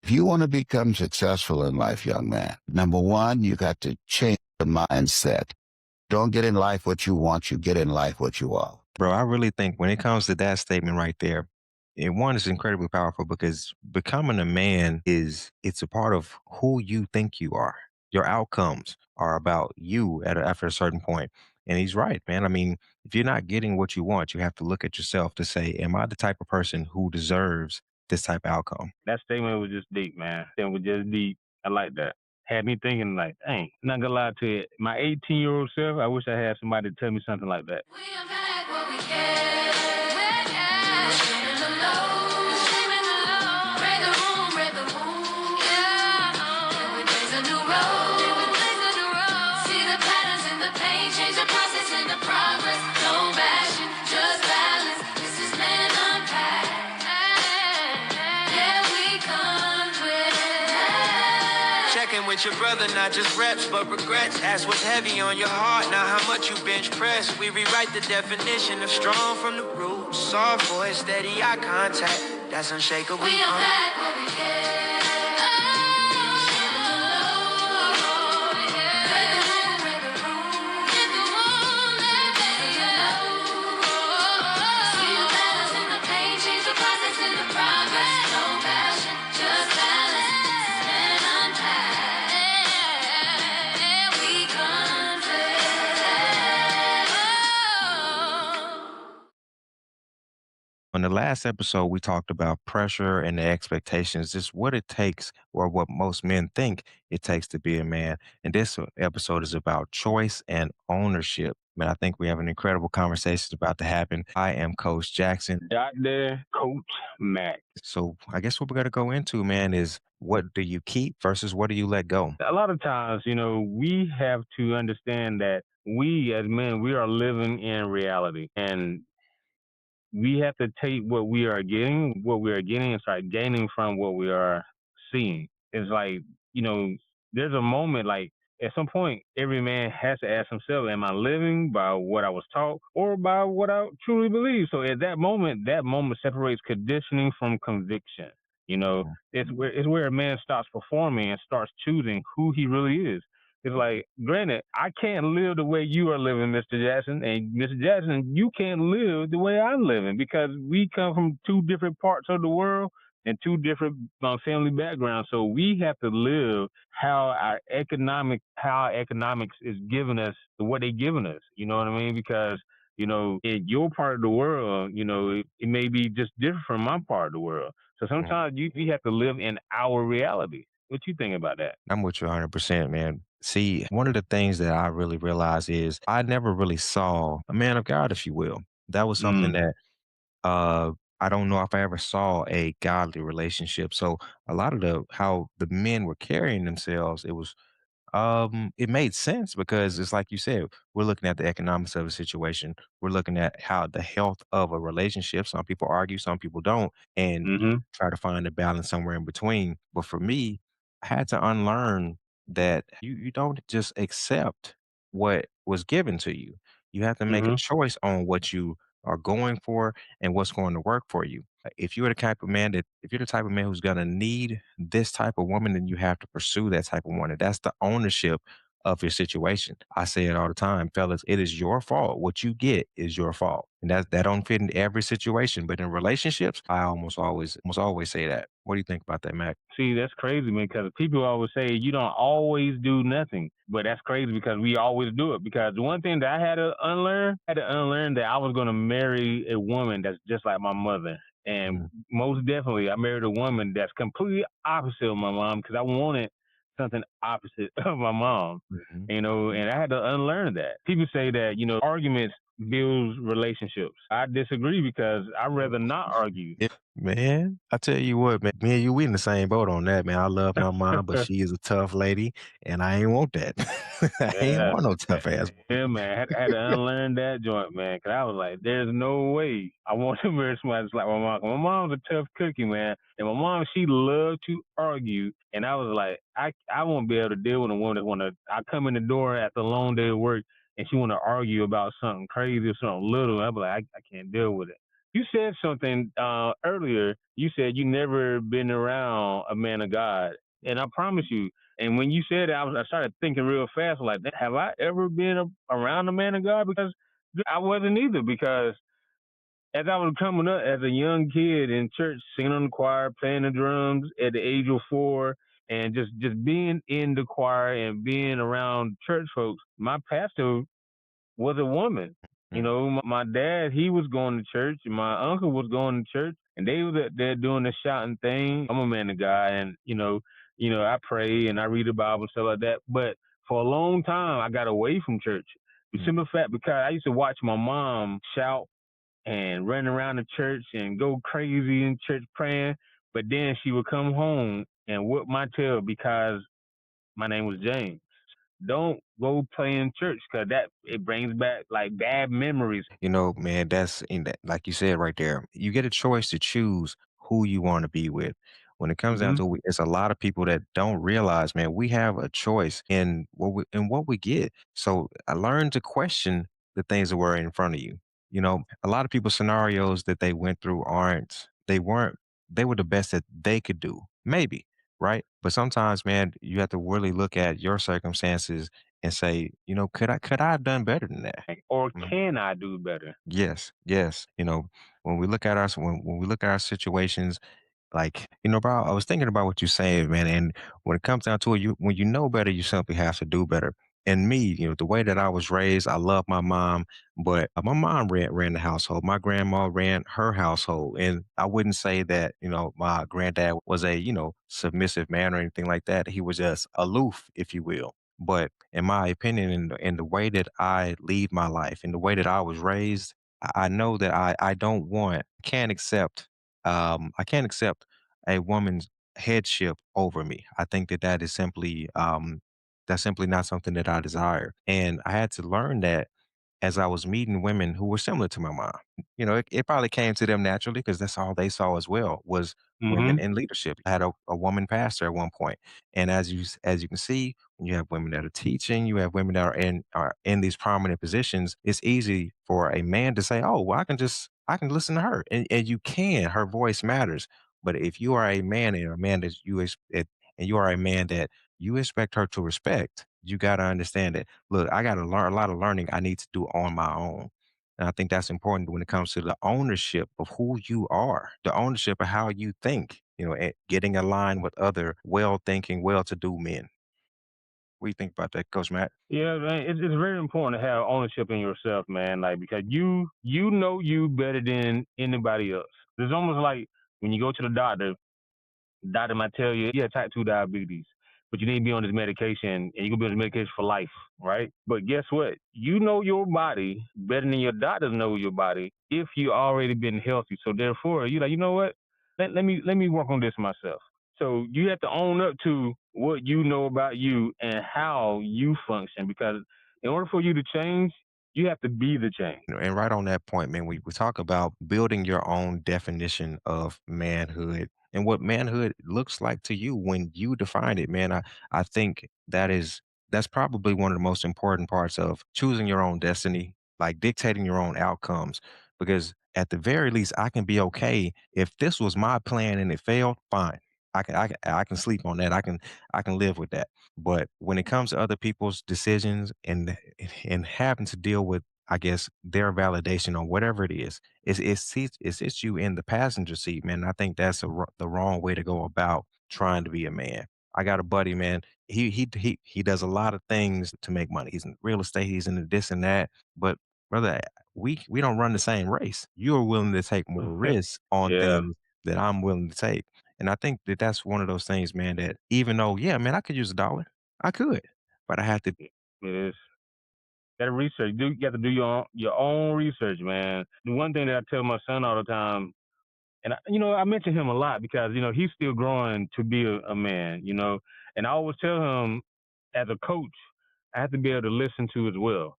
If you want to become successful in life, young man, number one, you got to change the mindset. Don't get in life what you want, you get in life what you are. Bro, I really think when it comes to that statement right there, one is incredibly powerful because becoming a man it's a part of who you think you are. Your outcomes are about you after a certain point. And he's right, man. I mean, if you're not getting what you want, you have to look at yourself to say, am I the type of person who deserves this type of outcome? That statement was just deep, man. It was just deep. I like that. Had me thinking like, dang, not gonna lie to you. My 18-year-old self, I wish I had somebody to tell me something like that. We unpack what we can. We're shame in the low, shame in the low. Break the room, yeah. Then we blaze a new road, then we blaze a new road. See the patterns in the pain, change the process into progress. No bashing, just balance. This is Men Unpacked. Yeah, we come with. Checking with your brother, not just reps, but regrets. Ask what's heavy on your heart, not how much you bench press. We rewrite the definition of strong from the root. Soft voice, steady eye contact. That's unshakable. We unpack what we can. On the last episode, we talked about pressure and the expectations, just what it takes or what most men think it takes to be a man. And this episode is about choice and ownership. Man, I think we have an incredible conversation about to happen. I am Coach Jackson. Dr. Coach Mac. So I guess what we're going to go into, man, is what do you keep versus what do you let go? A lot of times, we have to understand that we as men, we are living in reality. And we have to take what we are getting and start gaining from what we are seeing. It's like, there's a moment like at some point every man has to ask himself, am I living by what I was taught or by what I truly believe? So at that moment separates conditioning from conviction. It's where a man starts performing and starts choosing who he really is. It's like, granted, I can't live the way you are living, Mr. Jackson, and Mr. Jackson, you can't live the way I'm living because we come from two different parts of the world and two different family backgrounds. So we have to live how our economics is giving us what they giving us. You know what I mean? Because in your part of the world, it may be just different from my part of the world. So sometimes we have to live in our reality. What you think about that? I'm with you 100%, man. See, one of the things that I really realized is I never really saw a man of God, if you will. That was something Mm, that uh, I don't know if I ever saw a godly relationship. So a lot of how the men were carrying themselves, it made sense because it's like you said, we're looking at the economics of a situation. We're looking at how the health of a relationship. Some people argue, some people don't, and you mhm, try to find a balance somewhere in between. But for me, I had to unlearn that you don't just accept what was given to you. You have to make a mhm, choice on what you are going for and what's going to work for you. If you're the type of man that if you're the type of man who's gonna need this type of woman, then you have to pursue that type of woman. That's the ownership of your situation. I say it all the time, fellas, it is your fault. What you get is your fault. And that don't fit in every situation. But in relationships, I almost always say that. What do you think about that, Mac? See, that's crazy, man, because people always say you don't always do nothing. But that's crazy because we always do it. Because the one thing that I had to unlearn that I was going to marry a woman that's just like my mother. And Mhm, most definitely, I married a woman that's completely opposite of my mom because I wanted something opposite of my mom, mhm. and I had to unlearn that. People say that, arguments builds relationships. I disagree because I'd rather not argue. Yeah, man, I tell you what, man, me and you, we in the same boat on that, man. I love my mom, but she is a tough lady, and I ain't want that. I ain't Yeah, want no tough ass. yeah, man. I had to unlearn that joint, man, because I was like, there's no way I want to marry somebody that's like my mom. My mom's a tough cookie, man. And my mom, she loved to argue. And I was like, I won't be able to deal with a woman that I come in the door after a long day of work and she want to argue about something crazy or something little. I'd be like, I can't deal with it. You said something earlier. You said you never been around a man of God, and I promise you. And when you said it, I started thinking real fast. Like, have I ever been around a man of God? Because I wasn't either. Because as I was coming up as a young kid in church, singing in the choir, playing the drums at the age of 4, and just being in the choir and being around church folks, my pastor was a woman. You Mm. know, my dad, he was going to church, and my uncle was going to church, and they was up there doing the shouting thing. I'm a man of God, and I pray and I read the Bible and stuff like that. But for a long time, I got away from church. The Mm. simple fact because I used to watch my mom shout and run around the church and go crazy in church praying, but then she would come home and whip my tail because my name was James. Don't go play in church because that it brings back like bad memories. Man, that's in that, like you said right there, you get a choice to choose who you want to be with. When it comes down Hmm. to it, it's a lot of people that don't realize, man, we have a choice in what we get. So I learned to question the things that were in front of you. A lot of people's scenarios that they went through weren't, they were the best that they could do. Maybe, right? But sometimes, man, you have to really look at your circumstances and say, could I have done better than that? Or can I do better? Yes, yes. When we look at when we look at our situations, like, bro, I was thinking about what you're saying, man. And when it comes down to it, when you know better, you simply have to do better. And me, the way that I was raised, I love my mom, but my mom ran the household. My grandma ran her household. And I wouldn't say that, my granddad was a, submissive man or anything like that. He was just aloof, if you will. But in my opinion, in the way that I lead my life, in the way that I was raised, I know that I don't I can't accept a woman's headship over me. I think that that's simply not something that I desire. And I had to learn that as I was meeting women who were similar to my mom. It probably came to them naturally because that's all they saw as well was women Hmm. in leadership. I had a woman pastor at one point, and as you can see, when you have women that are teaching, you have women that are in these prominent positions. It's easy for a man to say, "Oh, well, I can listen to her," and you can. Her voice matters. But if you are a man and a man that and you are a man that you expect her to respect, you got to understand that, look, I got to learn a lot of learning I need to do on my own. And I think that's important when it comes to the ownership of who you are, the ownership of how you think, and getting aligned with other well thinking, well to do men. What do you think about that, Coach Matt? Yeah, man, it's very important to have ownership in yourself, man. Like because you know you better than anybody else. It's almost like when you go to the doctor. Doctor might tell you, yeah, type 2 diabetes, but you need to be on this medication and you're going to be on this medication for life, right? But guess what? You know your body better than your doctors know your body if you already been healthy. So therefore, you're like, you know what? Let me work on this myself. So you have to own up to what you know about you and how you function because in order for you to change, you have to be the change. And right on that point, man, we talk about building your own definition of manhood and what manhood looks like to you when you define it, man. I think that's probably one of the most important parts of choosing your own destiny, like dictating your own outcomes. Because at the very least, I can be okay if this was my plan and it failed, fine. I can sleep on that. I can live with that. But when it comes to other people's decisions and having to deal with, I guess, their validation on whatever it is. It sits you in the passenger seat, man. I think that's the wrong way to go about trying to be a man. I got a buddy, man. He does a lot of things to make money. He's in real estate. He's in this and that. But brother, we don't run the same race. You are willing to take more risks on Yeah, things that I'm willing to take, and I think that that's one of those things, man. That even though, yeah, man, I could use a dollar, I could, but I have to. it is. That research, you got to do your own research, man. The one thing that I tell my son all the time, and I mention him a lot because he's still growing to be a man, and I always tell him as a coach, I have to be able to listen to as well.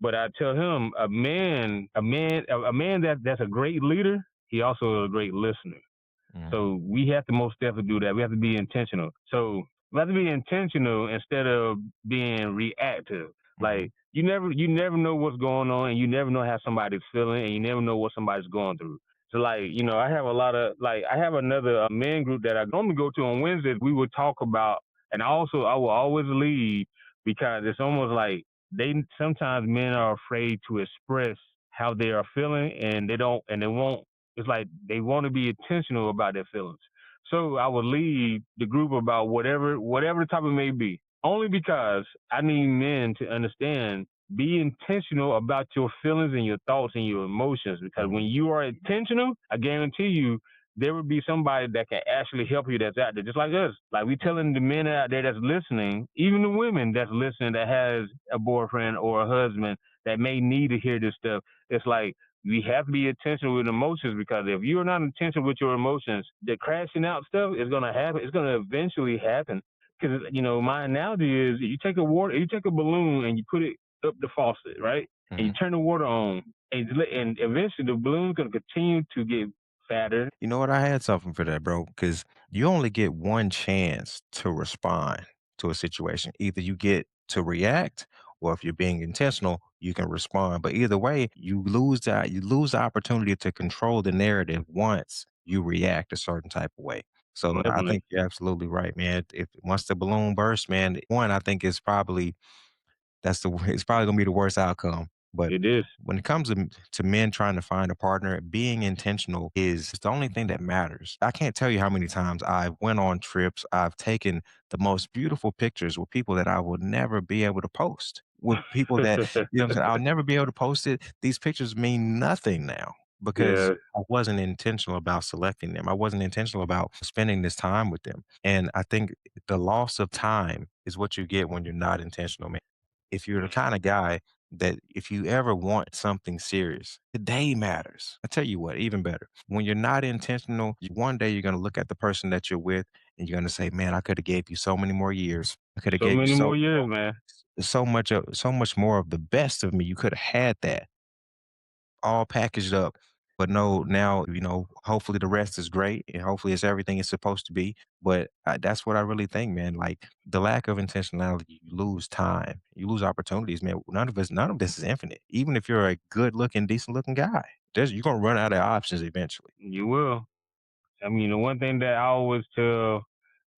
But I tell him a man that's a great leader, he also is a great listener. Mhm, So we have to most definitely do that. We have to be intentional. So we have to be intentional instead of being reactive. mhm. Like you never know what's going on, and you never know how somebody's feeling, and you never know what somebody's going through. So like, I have a lot of like I have another men group that I normally go to on Wednesdays. We would talk about, and also I will always lead because it's almost like they sometimes men are afraid to express how they are feeling, and they don't, and they won't. It's like they want to be intentional about their feelings. So I would lead the group about whatever the topic may be, only because I need men to understand, be intentional about your feelings and your thoughts and your emotions, because when you are intentional, I guarantee you there will be somebody that can actually help you, that's out there just like us. Like we telling the men out there that's listening, even the women that's listening that has a boyfriend or a husband that may need to hear this stuff. It's like we have to be intentional with emotions, because if you're not intentional with your emotions, the crashing out stuff is gonna happen. It's gonna eventually happen. Because my analogy is, you take a balloon and you put it up the faucet, right? And you Mhm. turn the water on, and eventually the balloon's gonna continue to get fatter. You know what? I had something for that, bro, because you only get one chance to respond to a situation. Either you get to react, or if you're being intentional, you can respond. But either way, you lose the opportunity to control the narrative once you react a certain type of way. So I Definitely, think you're absolutely right, man. If once the balloon bursts, man, one I think is probably it's probably gonna be the worst outcome. But it is. when it comes to men trying to find a partner, being intentional is the only thing that matters. I can't tell you how many times I've went on trips, I've taken the most beautiful pictures with people that I will never be able to post. With people that, you know what I'm saying, I'll never be able to post it. These pictures mean nothing now because Yeah, I wasn't intentional about selecting them. I wasn't intentional about spending this time with them. And I think the loss of time is what you get when you're not intentional, man. If you're the kind of guy that if you ever want something serious, today matters. I tell you what, even better. When you're not intentional, one day you're going to look at the person that you're with and you're going to say, "Man, I could have gave you so many more years. I could have so gave you many more years, man. so much more of the best of me. You could have had that all packaged up." But no, now, hopefully the rest is great and hopefully it's everything it's supposed to be. But that's what I really think, man. Like the lack of intentionality, you lose time, you lose opportunities, man. None of this is infinite. Even if you're a good looking, decent looking guy, you're going to run out of options eventually. You will. I mean, the one thing that I always tell,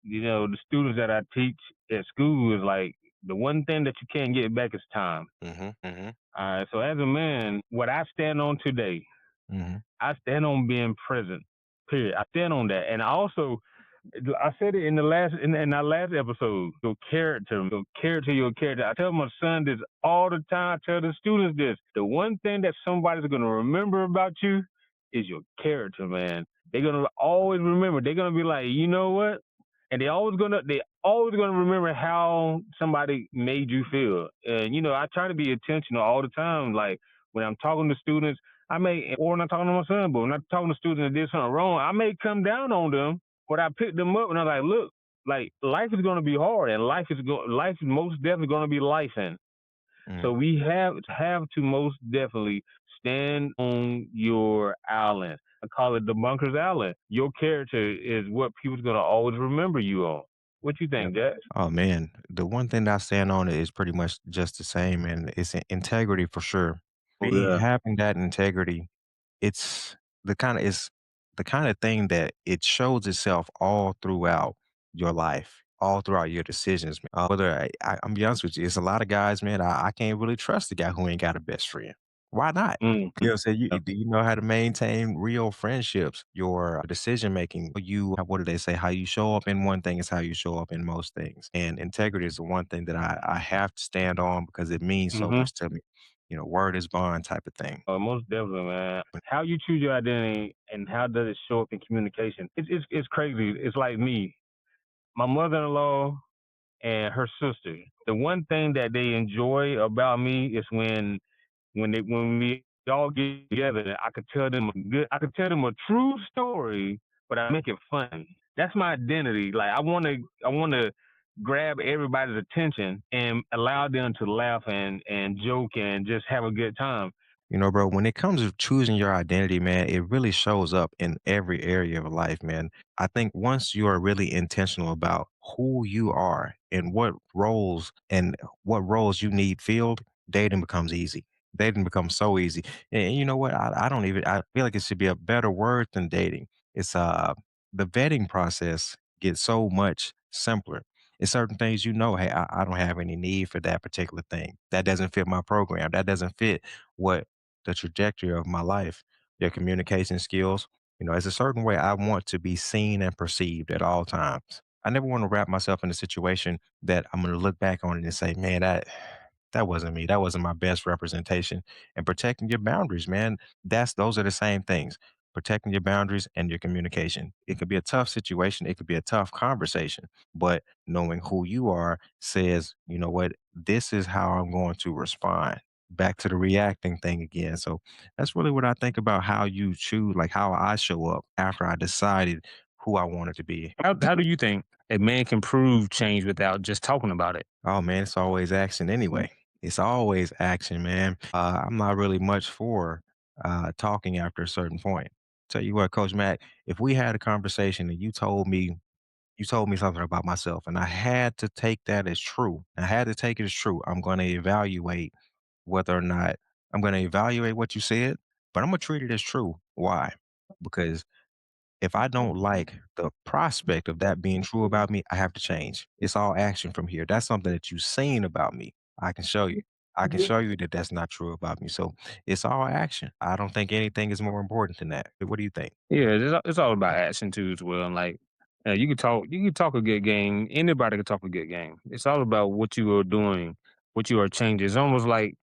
the students that I teach at school is like, the one thing that you can't get back is time. Hmm. Hmm. All right. So as a man, what I stand on today, Hmm. I stand on being present. Period. I stand on that, and I said it in in our last episode. Your character. I tell my son this all the time. I tell the students this. The one thing that somebody's gonna remember about you is your character, man. They're gonna always remember. They're gonna be like, you know what? And they always gonna remember how somebody made you feel. And I try to be intentional all the time. Like when I'm talking to students, or when I'm talking to my son, but when I'm talking to students that did something wrong, I may come down on them, but I picked them up and I'm like, look, like life is gonna be hard, and life is most definitely gonna be life. And Hmm. so we have to most definitely stand on your island. I call it the bunker's island. Your character is what people's gonna always remember you on. What you think, Jack? Oh man, the one thing that I stand on is pretty much just the same, and it's integrity for sure. Oh yeah. Having that integrity, it's it's the kind of thing that it shows itself all throughout your life, all throughout your decisions. Man. Whether I'm be honest with you, it's a lot of guys, man. I can't really trust the guy who ain't got a best friend. Why not? Mm. You know what I'm saying? Do you know how to maintain real friendships? Your decision making, what do they say? How you show up in one thing is how you show up in most things. And integrity is the one thing that I have to stand on because it means so Mm-hmm. much to me. Word is bond type of thing. Most definitely, man. How you choose your identity and how does it show up in communication? It's crazy. It's like me, my mother-in-law, and her sister. The one thing that they enjoy about me is when we all get together, I could tell them a true story, but I make it funny. That's my identity. Like I wanna grab everybody's attention and allow them to laugh and joke and just have a good time. Bro, when it comes to choosing your identity, man, it really shows up in every area of life, man. I think once you are really intentional about who you are and what roles you need filled, dating becomes easy. Dating becomes so easy. And you know what? I don't even I feel like it should be a better word than dating. It's the vetting process gets so much simpler. It's certain things you know, hey, I don't have any need for that particular thing. That doesn't fit my program. That doesn't fit what the trajectory of my life, your communication skills. You know, it's a certain way I want to be seen and perceived at all times. I never want to wrap myself in a situation that I'm going to look back on it and say, man, that wasn't me. That wasn't my best representation. And protecting your boundaries, man, those are the same things. Protecting your boundaries and your communication. It could be a tough situation. It could be a tough conversation, but knowing who you are says, you know what, this is how I'm going to respond. Back to the reacting thing again. So that's really what I think about how you choose, like how I show up after I decided who I wanted to be. How do you think a man can prove change without just talking about it? Oh man, it's always action anyway. It's always action, man. I'm not really much for talking after a certain point. Tell you what, Coach Matt, if we had a conversation and you told me something about myself, and I had to take that as true. I had to take it as true. I'm going to evaluate whether or not I'm going to evaluate what you said, but I'm going to treat it as true. Why? Because if I don't like the prospect of that being true about me, I have to change. It's all action from here. That's something that you've seen about me. I can show you. I can show you that that's not true about me. So it's all action. I don't think anything is more important than that. What do you think? Yeah, it's all about action too as well. And like, you can talk a good game. Anybody can talk a good game. It's all about what you are doing, what you are changing. It's almost like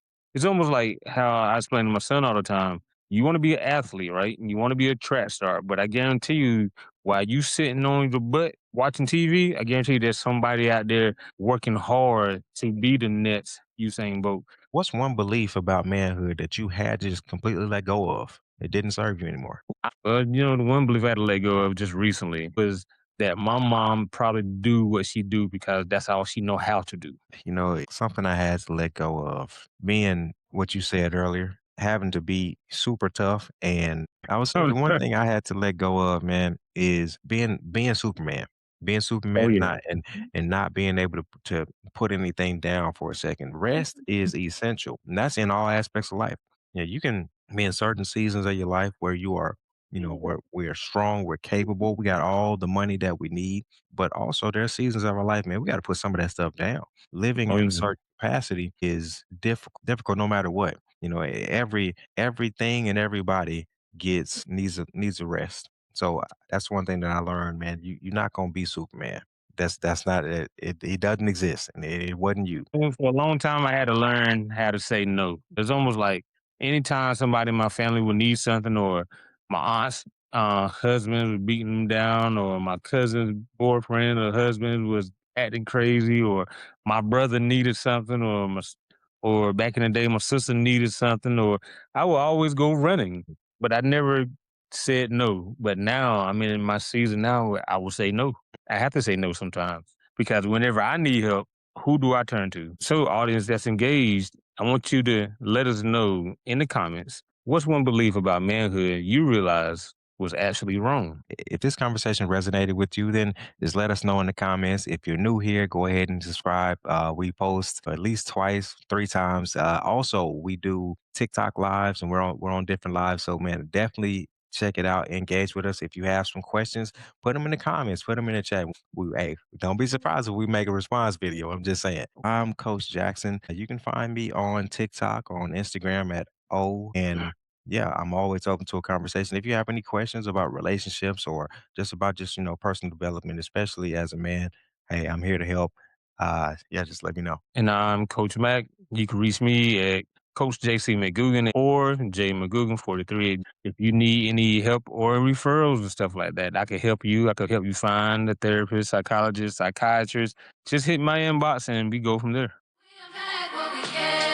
how I explain to my son all the time. You want to be an athlete, right? And you want to be a track star, but I guarantee you, while you sitting on your butt watching TV, I guarantee you there's somebody out there working hard to be the next Usain Bolt. What's one belief about manhood that you had to just completely let go of? It didn't serve you anymore. The one belief I had to let go of just recently was that my mom probably do what she do because that's all she know how to do. You know, it's something I had to let go of. Being what you said earlier, having to be super tough. And I would say the one thing I had to let go of, man, is being Superman. Being Oh Superman and yeah. not being able to put anything down for a second. Rest is essential. And that's in all aspects of life. Yeah, you can be in certain seasons of your life where you are, you know, where we're strong, we're capable, we got all the money that we need. But also there are seasons of our life, man, we got to put some of that stuff down. Living Oh in a yeah. certain capacity is difficult no matter what. You know, everything and everybody needs a rest. So that's one thing that I learned, man. You're not gonna be Superman. That's not it. It doesn't exist, and it wasn't you. And for a long time, I had to learn how to say no. It's almost like anytime somebody in my family would need something, or my aunt's husband was beating them down, or my cousin's boyfriend or husband was acting crazy, or my brother needed something, or back in the day, my sister needed something, or I would always go running, but I never said no. But now I'm in my season now where I will say no. I have to say no sometimes because whenever I need help, who do I turn to? So, audience that's engaged, I want you to let us know in the comments what's one belief about manhood you realize was actually wrong. If this conversation resonated with you, then just let us know in the comments. If you're new here, go ahead and subscribe. We post at least twice, three times. Also, we do TikTok lives, and we're on different lives. So, man, definitely check it out. Engage with us. If you have some questions, put them in the comments. Put them in the chat. Hey, don't be surprised if we make a response video. I'm just saying. I'm Coach Jackson. You can find me on TikTok, on Instagram at O and yeah, I'm always open to a conversation. If you have any questions about relationships or just, you know, personal development, especially as a man, hey, I'm here to help. Yeah, just let me know. And I'm Coach Mac. You can reach me at Coach JC McGugan or J McGugan 43. If you need any help or referrals and stuff like that, I can help you. I could help you find a therapist, psychologist, psychiatrist. Just hit my inbox and we go from there. We unpack what we can.